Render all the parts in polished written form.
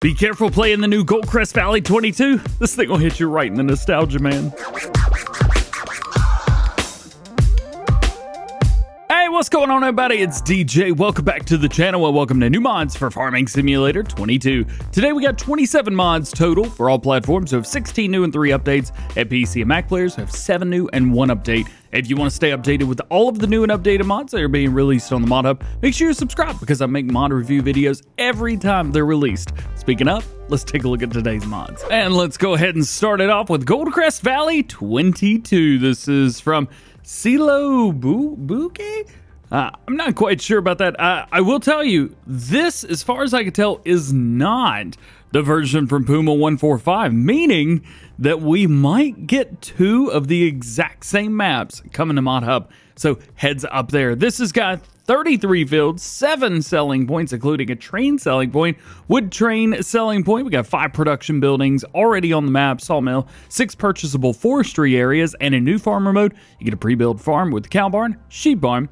Be careful playing the new Goldcrest Valley 22. This thing will hit you right in the nostalgia, man. Hey, what's going on, everybody? It's DJ. Welcome back to the channel and welcome to new mods for Farming Simulator 22. Today we got 27 mods total for all platforms. So we have 16 new and 3 updates. At PC and Mac players, we have 7 new and 1 update. If you want to stay updated with all of the new and updated mods that are being released on the Mod Hub, make sure you subscribe because I make mod review videos every time they're released. Speaking of, let's take a look at today's mods. And let's go ahead and start it off with Goldcrest Valley 22. This is from Silo Buke? I'm not quite sure about that. I will tell you, this, as far as I can tell, is not the version from Puma 145, meaning that we might get 2 of the exact same maps coming to Mod Hub. So heads up there. This has got 33 fields, 7 selling points, including a train selling point, wood train selling point. We got 5 production buildings already on the map, sawmill, 6 purchasable forestry areas, and a new farmer mode. You get a pre-built farm with cow barn, sheep barn,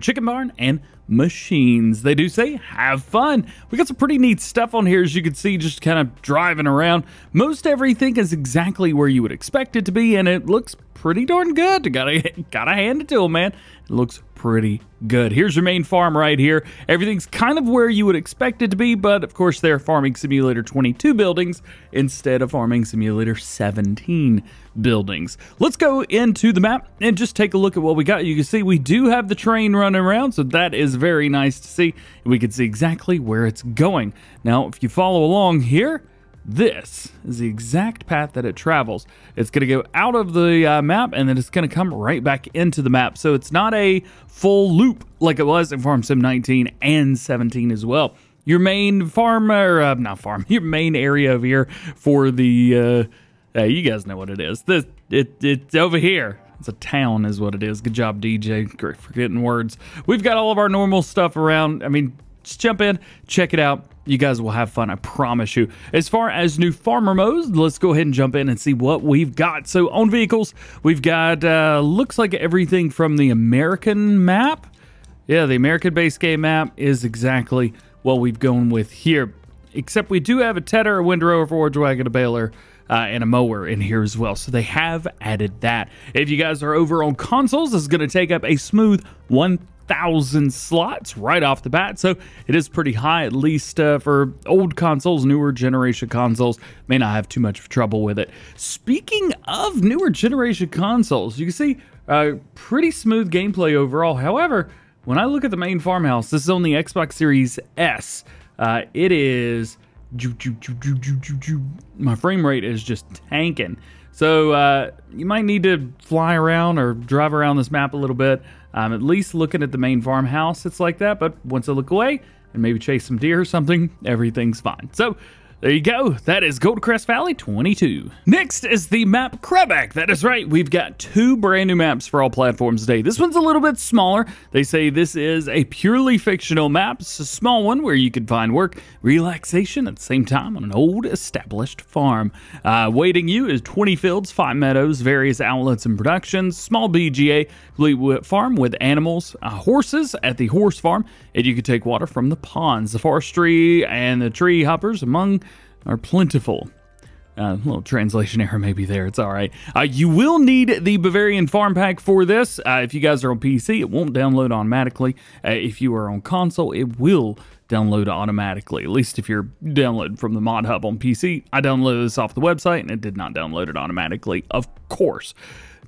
chicken barn, and machines. They do say have fun. We got some pretty neat stuff on here, as you can see, just kind of driving around. Most everything is exactly where you would expect it to be, and it looks pretty darn good. Gotta hand it to them, man. It looks pretty good. Here's your main farm right here. Everything's kind of where you would expect it to be, but of course they're Farming Simulator 22 buildings instead of Farming Simulator 17 buildings. Let's go into the map and just take a look at what we got. You can see we do have the train running around, so that is very nice to see. We can see exactly where it's going. Now, if you follow along here, this is the exact path that it travels. It's going to go out of the map, and then it's going to come right back into the map. So it's not a full loop like it was in Farm Sim 19 and 17 as well. Your main farm, or not farm, your main area over here for the, you guys know what it is. It's over here. It's a town is what it is. Good job, DJ. Great for getting words. We've got all of our normal stuff around. I mean, just jump in, check it out. You guys will have fun, I promise you. As far as new farmer modes, let's go ahead and jump in and see what we've got. So on vehicles, we've got, looks like everything from the American map. Yeah, the American base game map is exactly what we've gone with here. Except we do have a tedder, a windrower, forage wagon, a baler, and a mower in here as well. So they have added that. If you guys are over on consoles, this is going to take up a smooth 1,000 slots right off the bat. So it is pretty high, at least for old consoles. Newer generation consoles may not have too much trouble with it. Speaking of newer generation consoles, you can see pretty smooth gameplay overall. However, when I look at the main farmhouse, this is on the Xbox Series S. It is... my frame rate is just tanking. So you might need to fly around or drive around this map a little bit. At least looking at the main farmhouse, it's like that. But once I look away and maybe chase some deer or something, everything's fine. So there you go. That is Goldcrest Valley 22. Next is the map Krebach. That is right. We've got 2 brand new maps for all platforms today. This one's a little bit smaller. They say this is a purely fictional map. It's a small one where you can find work, relaxation at the same time on an old established farm. Waiting you is 20 fields, 5 meadows, various outlets and productions, small BGA, complete farm with animals, horses at the horse farm, and you can take water from the ponds. The forestry and the tree hoppers among are plentiful. A little translation error maybe there. It's all right. You will need the Bavarian Farm Pack for this. If you guys are on PC, it won't download automatically. If you are on console, it will download automatically. At least if you're downloading from the Mod Hub on PC. I downloaded this off the website, and it did not download it automatically, of course.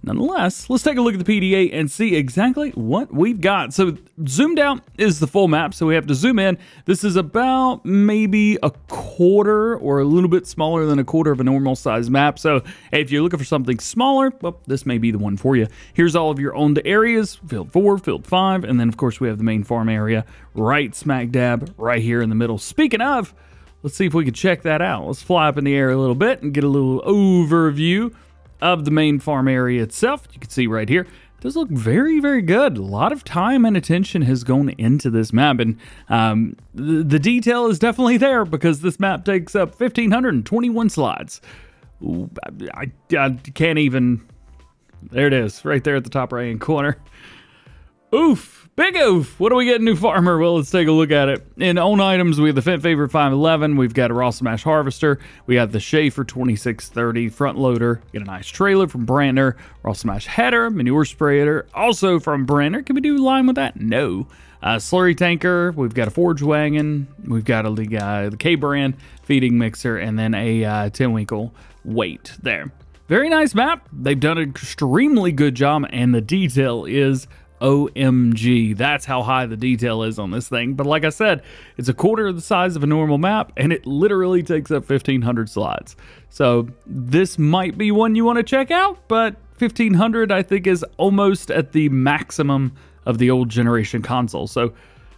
Nonetheless, let's take a look at the PDA and see exactly what we've got. So zoomed out is the full map, so we have to zoom in. This is about maybe a quarter or a little bit smaller than a quarter of a normal size map. So if you're looking for something smaller, well, this may be the one for you. Here's all of your owned areas, field 4, field 5, and then of course we have the main farm area right smack dab right here in the middle. Speaking of, let's see if we can check that out. Let's fly up in the air a little bit and get a little overview of the main farm area itself. You can see right here, it does look very, very good. A lot of time and attention has gone into this map, and the detail is definitely there because this map takes up 1,521 slots. Ooh, I can't even... There it is, right there at the top right-hand corner. Oof. Big oof. What do we get in New Farmer? Well, let's take a look at it. In own items, we have the Fendt Favorite 511. We've got a Raw Smash Harvester. We got the Schaefer 2630 front loader. Get a nice trailer from Brantner. Raw Smash header, manure sprayer, also from Brantner. Can we do line with that? No. Slurry tanker. We've got a forge wagon. We've got the K-brand feeding mixer, and then a 10-winkle weight there. Very nice map. They've done an extremely good job, and the detail is OMG. That's how high the detail is on this thing. But like I said, it's a quarter of the size of a normal map, and it literally takes up 1,500 slots. So this might be one you want to check out, but 1,500 I think is almost at the maximum of the old generation console. So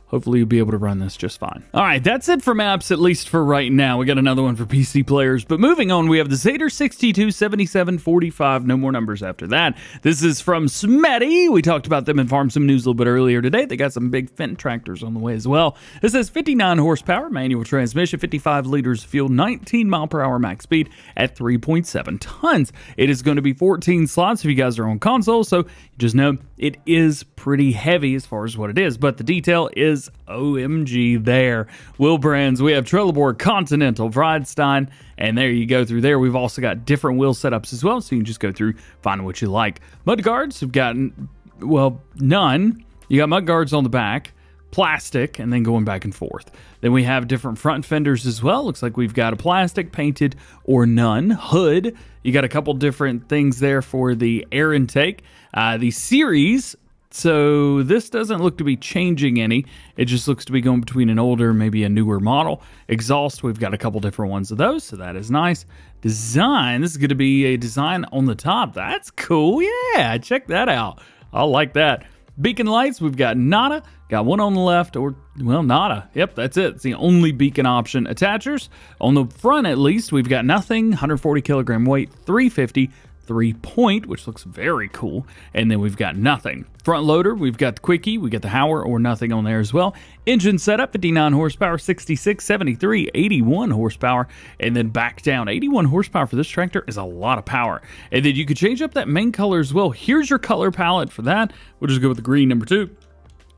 hopefully you'll be able to run this just fine. All right, that's it for maps, at least for right now. We got another one for PC players, but moving on, we have the Zetor 627745. No more numbers after that. This is from Smetty. We talked about them in Farm Sim News a little bit earlier today. They got some big Fendt tractors on the way as well. This says 59 horsepower, manual transmission, 55 liters of fuel, 19 mile per hour max speed at 3.7 tons. It is going to be 14 slots if you guys are on console, so just know it is pretty heavy as far as what it is, but the detail is OMG there. Wheel brands, we have Trelleborg, Continental, Vridestein, and there you go through there. We've also got different wheel setups as well, so you can just go through, find what you like. Mud guards, we've gotten, well, none. You got mud guards on the back, plastic, and then going back and forth. Then we have different front fenders as well. Looks like we've got a plastic, painted, or none. Hood, you got a couple different things there for the air intake. The series, so this doesn't look to be changing any. It just looks to be going between an older, maybe a newer model. Exhaust, we've got a couple different ones of those, so that is nice. Design, this is going to be a design on the top. That's cool. Yeah, check that out. I like that. Beacon lights, we've got nada. Got one on the left, or, well, nada. Yep, that's it. It's the only beacon option. Attachers, on the front at least, we've got nothing. 140 kilogram weight, 350. 3-point, which looks very cool, and then we've got nothing. Front loader, we've got the quickie, we got the Hauer or nothing on there as well. Engine setup, 59 horsepower, 66, 73, 81 horsepower, and then back down. 81 horsepower for this tractor is a lot of power. And then you could change up that main color as well. Here's your color palette for that. We'll just go with the green number 2.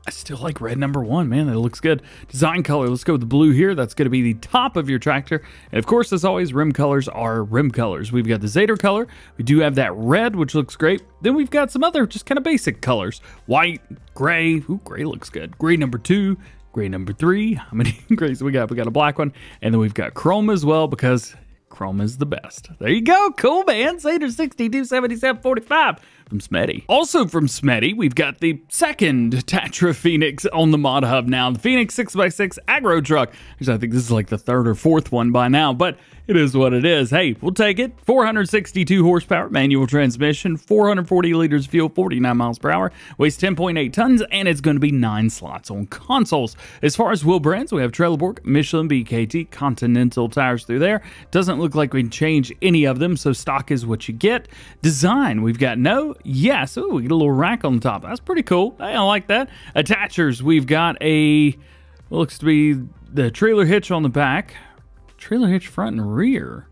I still like red number 1, man. That looks good. Design color, let's go with the blue here. That's going to be the top of your tractor. And of course, as always, rim colors are rim colors. We've got the Zetor color. We do have that red, which looks great. Then we've got some other just kind of basic colors. White, gray. Ooh, gray looks good. Gray number 2, gray number 3. How many grays we got? We got a black one. And then we've got chrome as well, because chrome is the best. There you go. Cool, man. Zetor 627745. From Smetty. Also from Smetty, we've got the second TATRA Phoenix on the mod hub now. The Phoenix 6x6 aggro truck. Actually, I think this is like the 3rd or 4th one by now, but it is what it is. Hey, we'll take it. 462 horsepower, manual transmission, 440 liters of fuel, 49 miles per hour, weighs 10.8 tons, and it's going to be 9 slots on consoles. As far as wheel brands, we have Trelleborg, Michelin, BKT, Continental tires through there. Doesn't look like we can change any of them, so stock is what you get. Design, we've got no, yes. Oh, we get a little rack on the top. That's pretty cool. Hey, I like that. Attachers, we've got a, looks to be the trailer hitch on the back. Trailer hitch front and rear.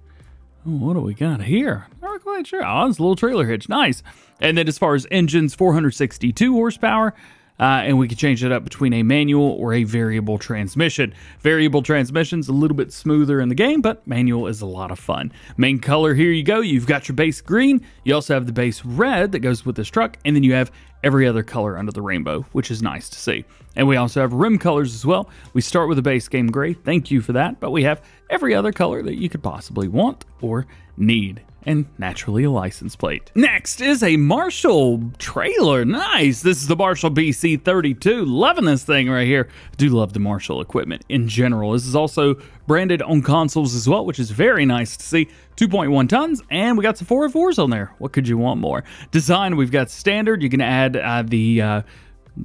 Oh, what do we got here? Not quite sure. Oh, it's a little trailer hitch. Nice. And then as far as engines, 462 horsepower. And we can change it up between a manual or a variable transmission. Variable transmission's a little bit smoother in the game, but manual is a lot of fun. Main color, here you go. You've got your base green. You also have the base red that goes with this truck. And then you have every other color under the rainbow, which is nice to see. And we also have rim colors as well. We start with a base game gray. Thank you for that. But we have every other color that you could possibly want or need. And naturally a license plate. Next is a Marshall trailer. Nice. This is the Marshall BC32. Loving this thing right here. I do love the Marshall equipment in general. This is also branded on consoles as well, which is very nice to see. 2.1 tons, and we got some 404s on there. What could you want more? Design, we've got standard. You can add the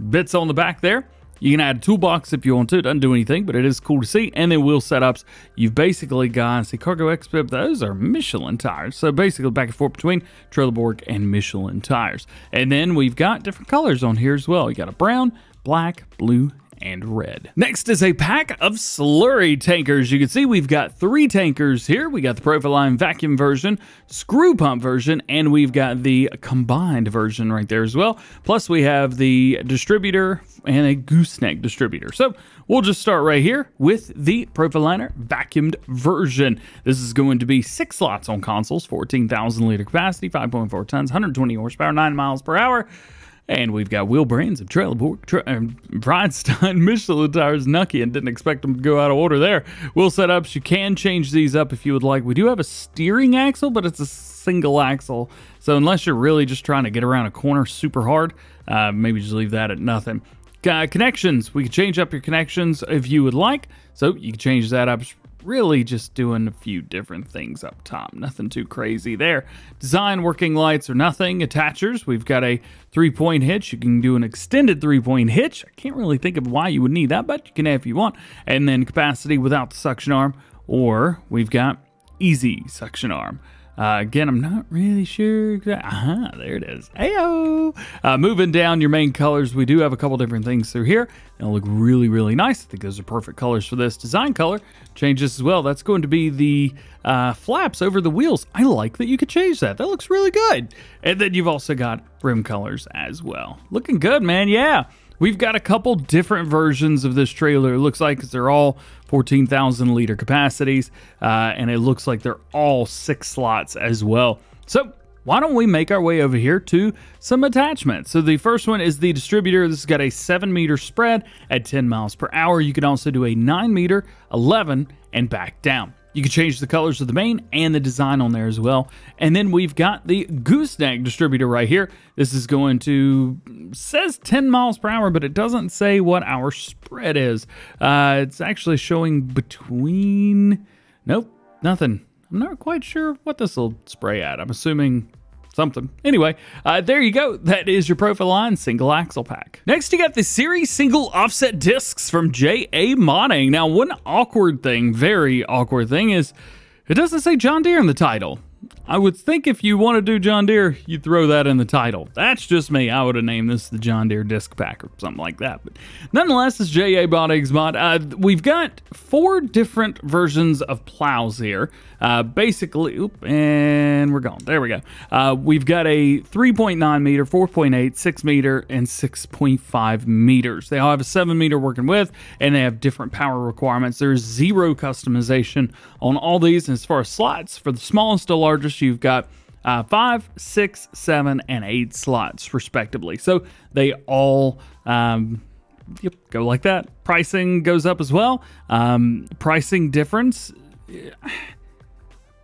bits on the back there. You can add a toolbox if you want to. It doesn't do anything, but it is cool to see. And then wheel setups. You've basically got, see, Cargo Expert, those are Michelin tires. So basically back and forth between Trelleborg and Michelin tires. And then we've got different colors on here as well. You got a brown, black, blue, and red. Next is a pack of slurry tankers. You can see we've got 3 tankers here. We got the PROFI line vacuum version, screw pump version, and we've got the combined version right there as well. Plus we have the distributor and a gooseneck distributor. So we'll just start right here with the PROFI liner vacuumed version. This is going to be 6 slots on consoles, 14,000 liter capacity, 5.4 tons, 120 horsepower, 9 miles per hour. And we've got wheel brands of Trelleborg, Bridestone, Michelin tires, Nucky, and didn't expect them to go out of order there. Wheel setups, you can change these up if you would like. We do have a steering axle, but it's a single axle. So unless you're really just trying to get around a corner super hard, maybe just leave that at nothing. Connections, we can change up your connections if you would like. So you can change that up. Really just doing a few different things up top. Nothing too crazy there. Design, working lights or nothing. Attachers, we've got a 3-point hitch. You can do an extended 3-point hitch. I can't really think of why you would need that, but you can if you want. And then capacity without the suction arm, or we've got easy suction arm. Again, I'm not really sure. There it is. Ayo! Moving down your main colors, we do have a couple different things through here. They'll look really, really nice. I think those are perfect colors for this. Design color changes as well. That's going to be the flaps over the wheels. I like that you could change that. That looks really good. And then you've also got rim colors as well. Looking good, man. Yeah. We've got a couple different versions of this trailer. It looks like they're all 14,000 liter capacities, and it looks like they're all 6 slots as well. So why don't we make our way over here to some attachments? So the first one is the distributor. This has got a 7-meter spread at 10 miles per hour. You can also do a 9-meter, 11, and back down. You can change the colors of the main and the design on there as well. And then we've got the gooseneck distributor right here. This is going to, says 10 miles per hour, but it doesn't say what our spread is. It's actually showing between, nope, nothing. I'm not quite sure what this will spray at. I'm assuming something. Anyway, there you go. That is your PROFI line single axle pack. Next, you got the series single offset discs from DjGoHam. Now, one awkward thing, very awkward thing, is it doesn't say John Deere in the title. I would think if you want to do John Deere, you'd throw that in the title. That's just me. I would have named this the John Deere disc pack or something like that. But nonetheless, it's DjGoHam mod. We've got 4 different versions of plows here. Basically, and we're gone. There we go. We've got a 3.9 meter, 4.8, 6 meter, and 6.5 meters. They all have a 7 meter working with, and they have different power requirements. There's 0 customization on all these. And as far as slots, for the smallest to largest, you've got 5, 6, 7, and 8 slots respectively. So they all go like that. Pricing goes up as well. Pricing difference,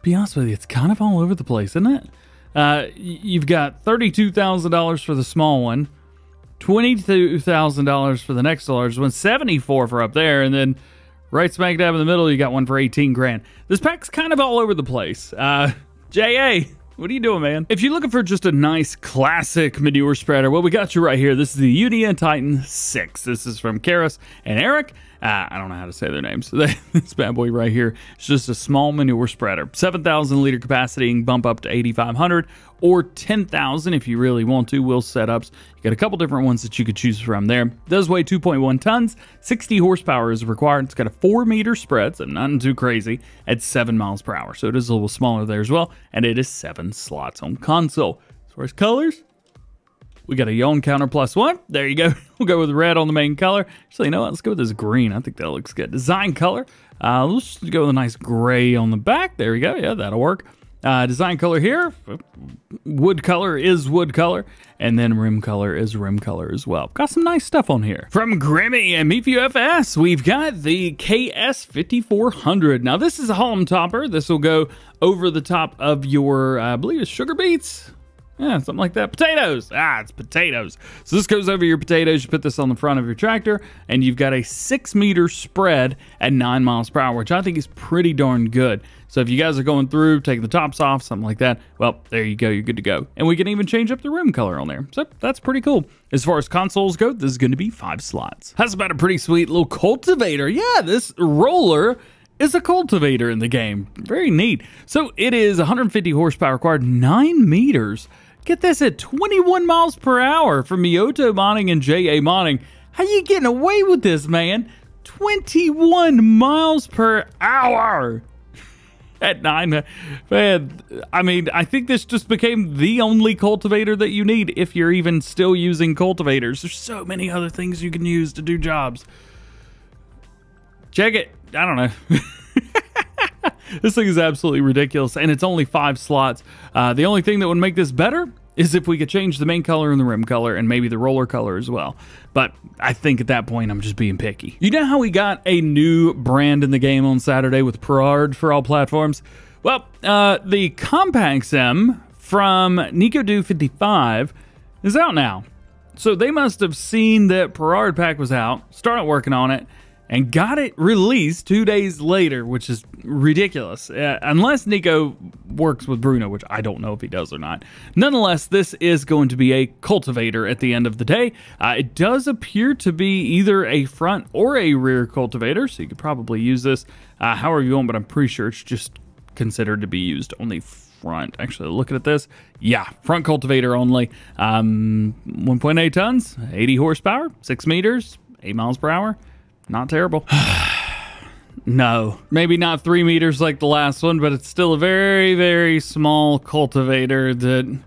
be honest with you, it's kind of all over the place, isn't it? You've got $32,000 for the small one, $22,000 for the next largest one, $74,000 for up there, and then right smack dab in the middle, you got one for 18 grand. This pack's kind of all over the place. J.A., what are you doing, man? If you're looking for just a nice classic manure spreader, well, we got you right here. This is the Unia Tytan 6. This is from Karis and Eric. I don't know how to say their names. So this bad boy right here is just a small manure spreader. 7,000 liter capacity and bump up to 8,500 or 10,000 if you really want to. Wheel setups. You got a couple different ones that you could choose from there. It does weigh 2.1 tons. 60 horsepower is required. It's got a 4-meter spread, so nothing too crazy, at 7 miles per hour. So it is a little smaller there as well. And it is 7 slots on console. As far as colors, we got a yawn counter +1. There you go. We'll go with red on the main color. Actually, you know what? Let's go with this green. I think that looks good. Design color. Let's go with a nice gray on the back. There you go. Yeah, that'll work. Design color here. Wood color is wood color. And then rim color is rim color as well. Got some nice stuff on here. From Grimme and MeFUFS, we've got the KS 5400. Now, this is a home topper. This will go over the top of your, I believe it's sugar beets. Yeah, something like that. Potatoes. It's potatoes. So this goes over your potatoes. You put this on the front of your tractor, and you've got a 6-meter spread at 9 miles per hour, which I think is pretty darn good. So if you guys are going through, taking the tops off, something like that, well, there you go. You're good to go. And we can even change up the rim color on there. So that's pretty cool. As far as consoles go, this is going to be 5 slots. That's about a pretty sweet little cultivator. Yeah, this roller is a cultivator in the game. Very neat. So it is 150 horsepower required, 9 meters. Get this at 21 miles per hour from Miyoto Modding and JA Modding. How you getting away with this, man? 21 miles per hour at 9. Man, I mean, I think this just became the only cultivator that you need if you're even still using cultivators. There's so many other things you can use to do jobs. Check it. I don't know. This thing is absolutely ridiculous, and it's only 5 slots. The only thing that would make this better is if we could change the main color and the rim color and maybe the roller color as well. But I think at that point, I'm just being picky. You know how we got a new brand in the game on Saturday with Perard for all platforms? Well, the CompacSem from NicoDo 55 is out now. So they must have seen that Perard pack was out, started working on it, and got it released 2 days later, which is ridiculous. Unless Nico works with Bruno, which I don't know if he does or not. Nonetheless, this is going to be a cultivator at the end of the day. It does appear to be either a front or a rear cultivator, so you could probably use this however you want, but I'm pretty sure it's just considered to be used on the front. Actually, looking at this, yeah, front cultivator only. 1.8 tons, 80 horsepower, 6 meters, 8 miles per hour. Not terrible. No, maybe not 3 meters like the last one, but it's still a very, very small cultivator that...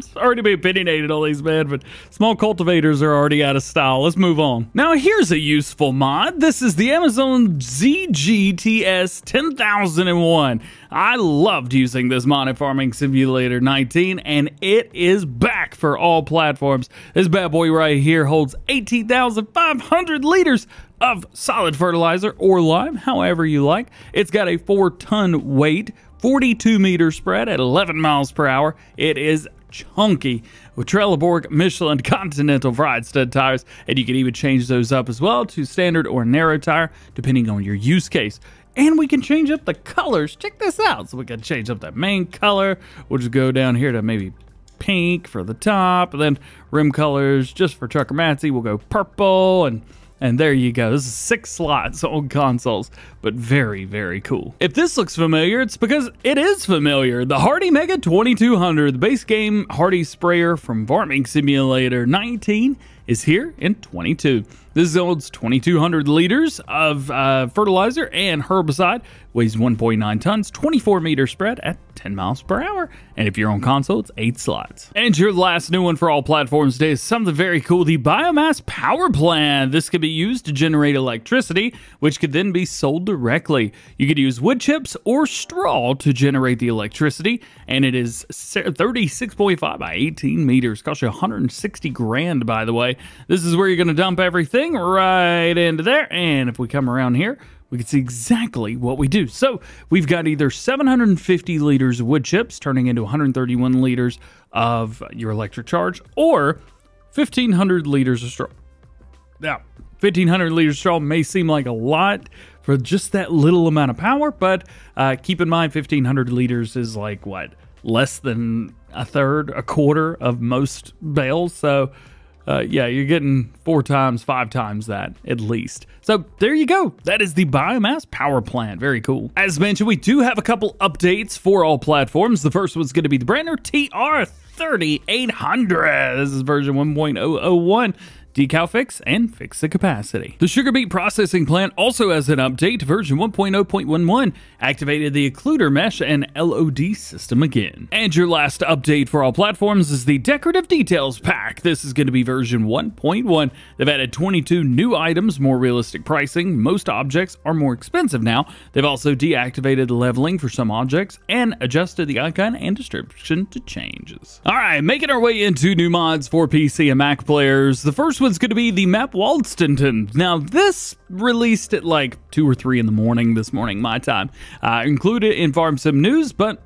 Sorry to be opinionated on these, man, but small cultivators are already out of style. Let's move on. Now, here's a useful mod. This is the Amazon ZGTS 10001. I loved using this mod in Farming Simulator 19, and it is back for all platforms. This bad boy right here holds 18,500 liters of solid fertilizer or lime, however you like. It's got a 4-ton weight, 42 meter spread at 11 miles per hour. It is chunky with Trelleborg, Michelin, Continental fried stud tires, and you can even change those up as well to standard or narrow tire depending on your use case. And we can change up the colors. Check this out. So we can change up that main color. We'll just go down here to maybe pink for the top, and then rim colors just for Trucker Matsy. We'll go purple, and there you go. This is 6 slots on consoles, but very, very cool. If this looks familiar, it's because it is familiar. The Hardi Mega 2200, the base game Hardi sprayer from Farming Simulator 19, is here in 22. This holds 2,200 liters of fertilizer and herbicide, weighs 1.9 tons, 24 meter spread at 10 miles per hour. And if you're on console, it's 8 slots. And your last new one for all platforms today is something very cool, the Biomass Power Plant. This could be used to generate electricity, which could then be sold directly. You could use wood chips or straw to generate the electricity, and it is 36.5 by 18 meters. Costs you 160 grand, by the way. This is where you're going to dump everything right into there, and if we come around here, we can see exactly what we do. So we've got either 750 liters of wood chips turning into 131 liters of your electric charge, or 1,500 liters of straw. Now, 1,500 liters of straw may seem like a lot for just that little amount of power, but keep in mind 1,500 liters is like, what, less than a third, a quarter of most bales. So yeah, you're getting 4 times, 5 times that at least. So there you go. That is the Biomass Power Plant. Very cool. As mentioned, we do have a couple updates for all platforms. The first one's going to be the Brantner TR 3800. This is version 1.001. Decal fix and fix the capacity. The Sugarbeet processing plant also has an update to version 1.0.11, activated the occluder mesh and LOD system again. And your last update for all platforms is the Decorative Details Pack. This is going to be version 1.1. They've added 22 new items, more realistic pricing. Most objects are more expensive now. They've also deactivated leveling for some objects and adjusted the icon and description to changes. All right, making our way into new mods for PC and Mac players. The first one's going to be the map Waldstetten. Now, this released at like 2 or 3 in the morning this morning, my time. Included in Farm Sim News, but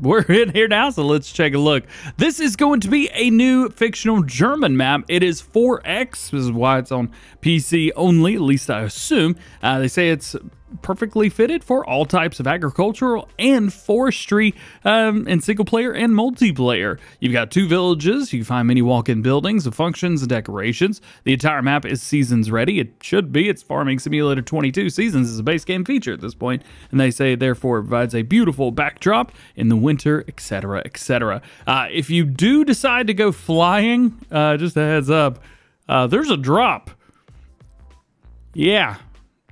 we're in here now, so let's take a look. This is going to be a new fictional German map. It is 4X. This is why it's on PC only, at least I assume. They say it's perfectly fitted for all types of agricultural and forestry and single player and multiplayer. You've got 2 villages. You can find many walk-in buildings of functions and decorations. The entire map is seasons ready. It should be. It's Farming Simulator 22. Seasons is a base game feature at this point, and they say therefore it provides a beautiful backdrop in the winter, etc., etc. If you do decide to go flying, just a heads up, there's a drop. Yeah.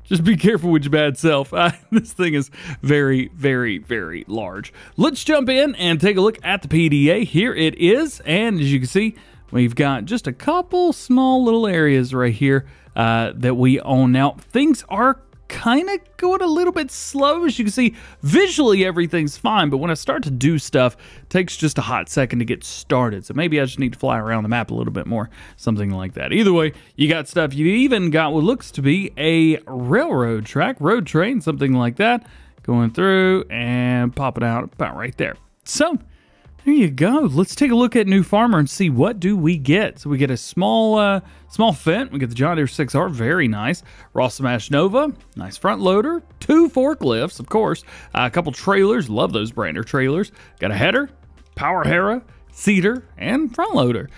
Just be careful with your bad self. This thing is very, very, very large. Let's jump in and take a look at the PDA. Here it is. And as you can see, we've got just a couple small little areas right here that we own. Now, things are kind of going a little bit slow. As you can see, visually everything's fine, but when I start to do stuff, it takes just a hot second to get started. So maybe I just need to fly around the map a little bit more, something like that. Either way, you got stuff. You even got what looks to be a railroad track, road train, something like that, going through and popping out about right there. So there you go. Let's take a look at New Farmer and see what do we get. So we get a small Fendt. We get the John Deere 6R, very nice. Raw Smash Nova, nice front loader. 2 forklifts, of course. A couple trailers, love those Brantner trailers. Got a header, power harrow, seeder, and front loader.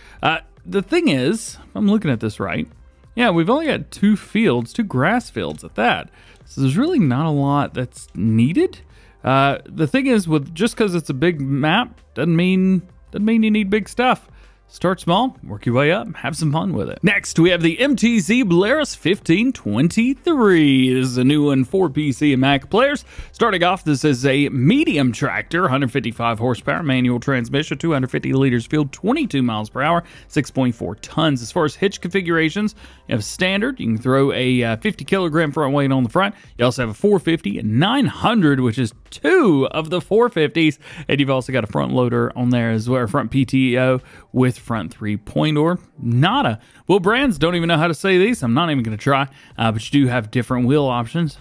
The thing is, if I'm looking at this right, yeah, we've only got 2 fields, 2 grass fields at that. So there's really not a lot that's needed. The thing is, with just because it's a big map doesn't mean you need big stuff. Start small, work your way up, have some fun with it. Next, we have the MTZ BELARUS 1523. This is a new one for PC and Mac players. Starting off, this is a medium tractor, 155 horsepower, manual transmission, 250 liters fuel, 22 miles per hour, 6.4 tons. As far as hitch configurations, you have standard. You can throw a 50 kilogram front weight on the front. You also have a 450 and 900, which is 2 of the 450s. And you've also got a front loader on there as well, front PTO with front 3-point nada. Wheel brands, don't even know how to say these. I'm not even going to try, but you do have different wheel options.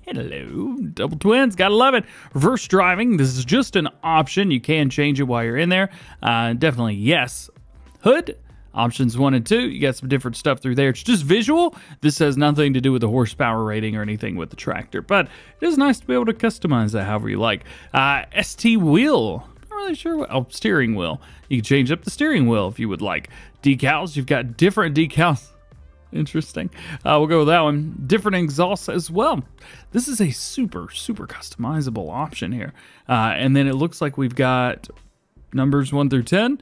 Hello, double twins, gotta love it. Reverse driving, this is just an option. You can change it while you're in there. Definitely yes. Hood, options 1 and 2. You got some different stuff through there. It's just visual. This has nothing to do with the horsepower rating or anything with the tractor, but it is nice to be able to customize that however you like. ST wheel. Really sure what, oh, steering wheel. You can change up the steering wheel if you would like. Decals, you've got different decals. Interesting. We'll go with that one. Different exhausts as well. This is a super customizable option here. And then it looks like we've got numbers 1 through 10.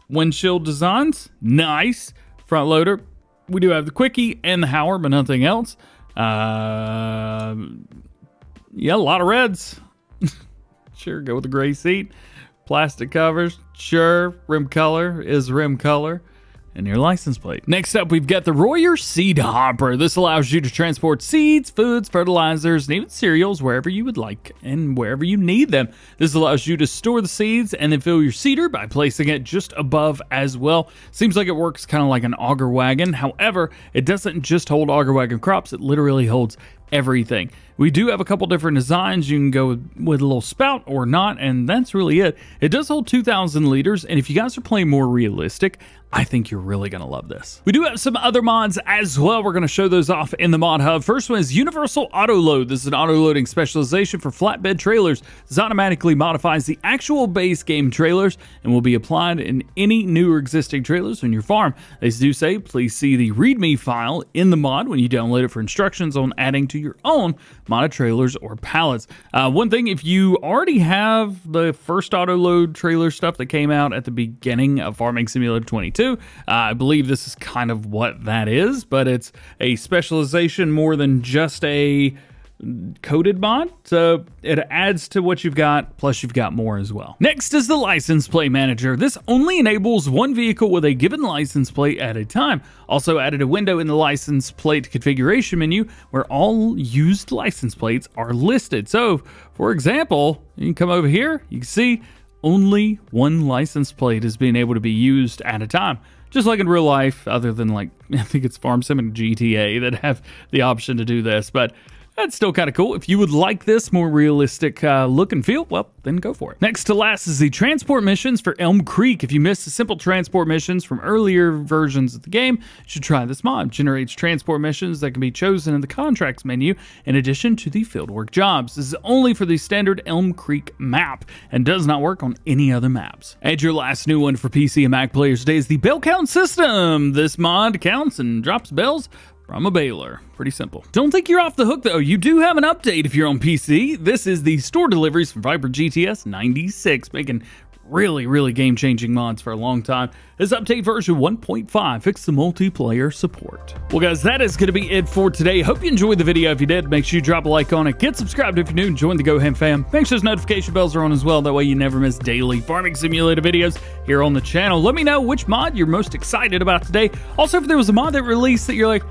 Windshield designs, nice. Front loader. We do have the quickie and the Hauer, but nothing else. Yeah, a lot of reds. Sure, go with the gray seat. Plastic covers, sure. Rim color is rim color. And your license plate. Next up, we've got the Royer Seed Hopper. This allows you to transport seeds, foods, fertilizers, and even cereals wherever you would like and wherever you need them. This allows you to store the seeds and then fill your seeder by placing it just above as well. Seems like it works kind of like an auger wagon. However, it doesn't just hold auger wagon crops. It literally holds everything. We do have a couple different designs. You can go with a little spout or not, and that's really it. It does hold 2,000 liters, and if you guys are playing more realistic, I think you're really going to love this. We do have some other mods as well. We're going to show those off in the mod hub. First one is Universal Autoload. This is an auto-loading specialization for flatbed trailers. This automatically modifies the actual base game trailers and will be applied in any new or existing trailers on your farm. They do say, please see the README file in the mod when you download it for instructions on adding to your own modded trailers or pallets. One thing, if you already have the first auto-load trailer stuff that came out at the beginning of Farming Simulator 22, I believe this is kind of what that is, but it's a specialization more than just a coded mod, so it adds to what you've got, plus you've got more as well. Next is the license plate manager. This only enables one vehicle with a given license plate at a time. Also added a window in the license plate configuration menu where all used license plates are listed. So for example, you can come over here, you can see only one license plate is being able to be used at a time. Just like in real life, other than like, I think it's Farm Sim and GTA that have the option to do this, but That's still kind of cool. If you would like this more realistic look and feel, well, then go for it. Next to last is the transport missions for Elmcreek. If you missed the simple transport missions from earlier versions of the game, you should try this mod. It generates transport missions that can be chosen in the contracts menu in addition to the fieldwork jobs. This is only for the standard Elmcreek map and does not work on any other maps. And your last new one for PC and Mac players today is the Bale count system. This mod counts and drops bales from a baler. Pretty simple. Don't think you're off the hook though. You do have an update if you're on PC. This is the store deliveries from Viper GTS 96, making really game-changing mods for a long time. This update version 1.5 fixed the multiplayer support. Well guys, that is going to be it for today. Hope you enjoyed the video. If you did, make sure you drop a like on it. Get subscribed if you're new and join the DjGoHam fam. Make sure those notification bells are on as well. That way you never miss daily farming simulator videos here on the channel. Let me know which mod you're most excited about today. Also, if there was a mod that released that you're like,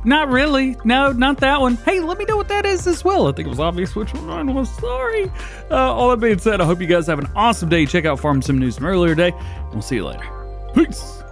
not really. No, not that one. Hey, let me know what that is as well. I think it was obvious which one I was. Sorry. All that being said, I hope you guys have an awesome day. Check out Farm Sim News from earlier today. We'll see you later. Peace.